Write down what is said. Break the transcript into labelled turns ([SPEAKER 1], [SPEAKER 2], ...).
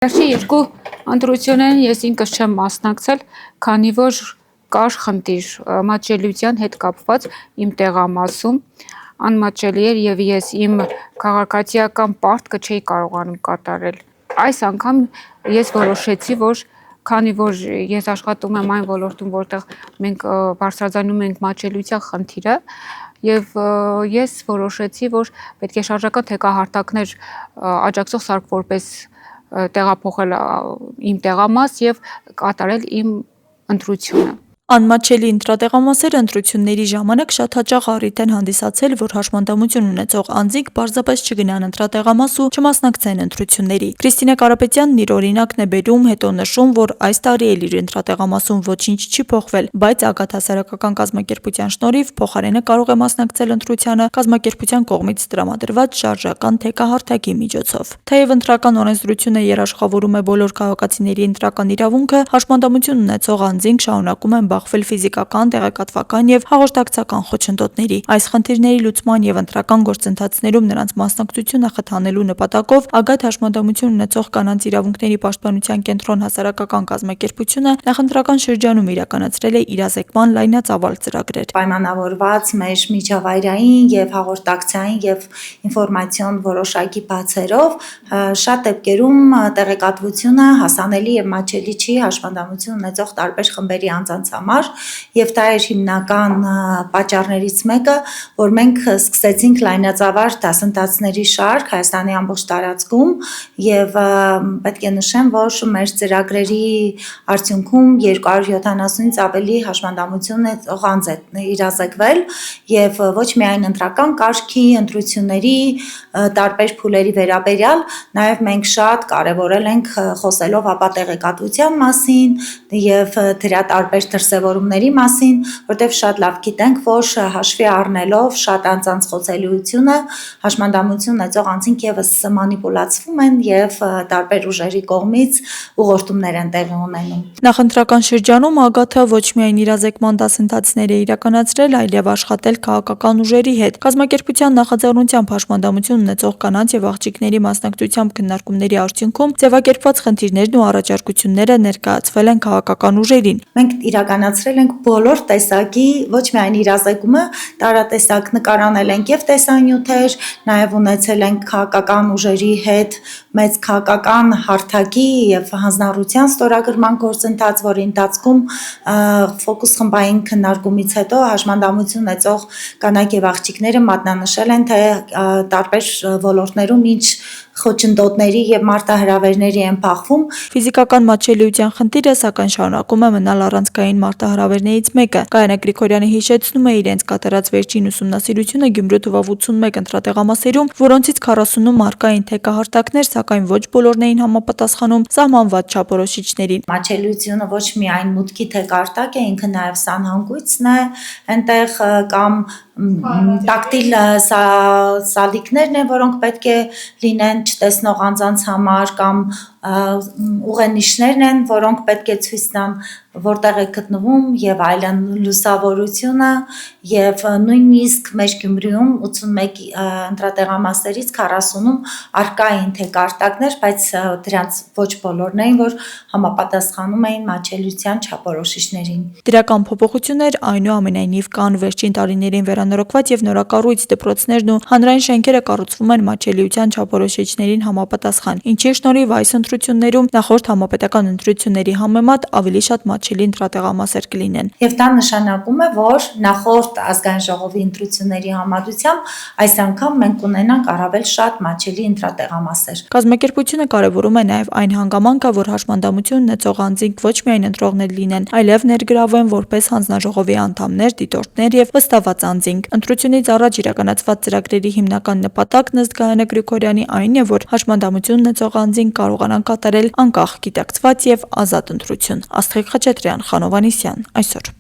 [SPEAKER 1] Վերջի երկու ընտրություններին ես ինքս չեմ մասնակցել, քանի որ կար խնդիր մատչելիության հետ կապված իմ տեղամասում, անմատչելի էր եւ ես իմ քաղաքացիական պարտքը չէի կարողանում կատարել։ Այս անգամ ես որոշեցի, որ քանի որ ես աշխատում եմ այն ոլորտում, որտեղ մենք բարձրաձայնում ենք մատչելիության խնդիրը, եւ ես որոշեցի, որ պետք է շարժական թեկահարտակներ աջակցող սարք որպես տեղափոխել իմ տեղամաս եւ կատարել իմ ընտրությունը։
[SPEAKER 2] Անմատչելի ընտրատեղամասերը ընտրությունների ժամանակ շատ հաճախ առիթ են հանդիսացել, որ հաշմանդամություն ունեցող անձինք պարզապես չգնան ընտրատեղամաս ու չմասնակցեն ընտրությունների։ Կրիստինե Կարապետյանն իր օրինակն է բերում, հետո նշում, որ այս տարի էլ իր ընտրատեղամասում ոչինչ չի փոխվել, բայց Ագատ հասարակական կազմակերպության շնորհիվ փոխարենը կարող է մասնակցել ընտրությանը կազմակերպության կողմից տրամադրված շարժական թեկահարթակի միջոցով։ Թեև ընտրական օրենսդրությունը երաշխավորում է բոլոր քաղաքացիների ընտրական իրավունքը, հաշմանդամություն ունեցող անձինք շարունակում են բախվել ֆիզիկական, տեղեկատվական եւ հաղորդակցական խոչընդոտների։ Այս խնդիրների լուծման եւ ընտրական գործընթացներում նրանց մասնակցությունը խթանելու նպատակով Ագատ հաշմանդամություն ունեցող կանանց իրավունքների պաշտպանության կենտրոն հասարակական կազմակերպությունը նախընտրական շրջանում իրականացրել է իրազեկման լայնածավալ ծրագրեր։
[SPEAKER 3] Պայմանավորված մեր միջավայրային եւ հաղորդակցային եւ ինֆորմացիոն որոշակի բացերով շատ դեպքերում տեղեկատվությունը հասանելի եւ մատչելի չի հաշմանդամություն ունեցող տարբեր խմբերի անձանց համար եւ դա էր հիմնական պատճառներից մեկը, որ մենք սկսեցինք լայնածավալ դասընթացների շարք Հայաստանի ամբողջ տարածքում եւ պետք է նշեմ, որ մեր ծրագրերի արդյունքում 270-ից ավելի հաշմանդամություն ունեցող անձ է իրազեկվել եւ ոչ միայն ընտրական կարգի ընտրությունների տարբեր փուլերի վերաբերյալ, նաեւ մենք շատ կարեւորել ենք խոսելով ապա տեղեկատվության մասին եւ դրա տարբեր դրսևորումների մասին, որտեղ շատ լավ գիտենք, որ հաշվի առնելով շատ անձանց խոցելիությունը հաշմանդամություն ունեցող անձինք եւս մանիպուլացվում են եւ տարբեր ուժերի կողմից ուղղորդումներ են տեղի ունենում։
[SPEAKER 2] Նախընտրական շրջանում Ագաթը ոչ միայն իրազեկման դասընթացներ է իրականացրել, այլև աշխատել քաղաքական ուժերի հետ։ Կազմակերպության նախաձեռնությամբ հաշմանդամություն ունեցող կանանց եւ աղջիկների մասնակցությամբ քննարկումների արդյունքում ձևակերպված խնդիրներն ու առաջարկությունները ներկայացվել են քաղաքական ուժերին։
[SPEAKER 3] Մենք իրականացրել ենք բոլոր տեսակի ոչ միայն իրազեկումը, տարատեսակ նկարանել ենք եւ տեսանյութեր, նաեւ ունեցել ենք քաղաքական ուժերի հետ մեծ քաղաքական հարթակի եւ հանձնառության ստորագրման գործընթաց, որի ընթացքում ֆոկուս խմբային քննարկումից հետո հաշմանդամություն ունեցող կանայք եւ աղջիկները մատնանշել են, թե տարբեր ոլորտներում ինչ խոչընդոտների եւ մարտահրավերների են փախվում։
[SPEAKER 2] Ֆիզիկական մատչելիության խնդիրը սակայն շարունակում է մնալ առանցքային մարտահրավերներից մեկը։ Գայանե Գրիգորյանը հիշեցնում է իրենց կատարած վերջին ուսումնասիրությունը Գյումրու թվով 81 ընտրատեղամասերում, որոնցից 40-ում առկային թեկահարտակներ, սակայն ոչ բոլորն էին համապատասխանում սահմանված չափորոշիչներին։
[SPEAKER 3] Մատչելիությունը ոչ միայն մուտքի թեկահարտակ է, ինքը նաեւ սանհանգույցն է, այնտեղ կամ տակտիլ սալիկներն են, որոնք պետք է լինեն չտեսնող անձանց համար, կամ ուղենիշներն են, որոնք պետք է ցույց տան որտեղ է գտնվում եւ այլն, լուսավորությունը եւ նույնիսկ մեր Գյումրիում 81 ընտրատեղամասերից 40-ում առկային թեկարտակներ, բայց դրանց ոչ բոլորն էին, որ համապատասխանում էին մատչելիության չափորոշիչներին։
[SPEAKER 2] Դրական փոփոխություններ այնուամենայնիվ կան վերջին տարիներին վերանորոգված եւ նորակառույց դպրոցներն ու հանրային շենքերը կառուցվում են մատչելիության չափորոշիչներին համապատասխան, ինչի շնորհիվ այս ընտրություններում նախորդ համապետական ընտրությունների համեմատ ավելի շատ մատչելի ընտրատեղամասեր կլինեն։
[SPEAKER 3] Եվ դա նշանակում է, որ նախորդ ազգային ժողովի ընտրությունների համեմատությամբ այս անգամ մենք ունենանք առավել շատ մատչելի ընտրատեղամասեր։
[SPEAKER 2] Կազմակերպությունը կարևորում է նաև այն հանգամանքը, որ հաշմանդամություն ունեցող անձինք ոչ միայն ընտրողներ լինեն, այլև ներգրավվեն որպես հանձնաժողովի անդամներ, դիտորդներ եւ վստահված անձինք։ Ընտրությունից առաջ իրականացված ծրագրերի հիմնական նպատակն ըստ Գայանե Գրիգորյանի այն է, որ հաշմանդամություն ունեցող անձինք կարողանան կատարել անկախ, գիտակցված եւ ազատ ընտրություն։ Աստղիկ Խաչատրյան, Խանով Անիսյան, այսօր։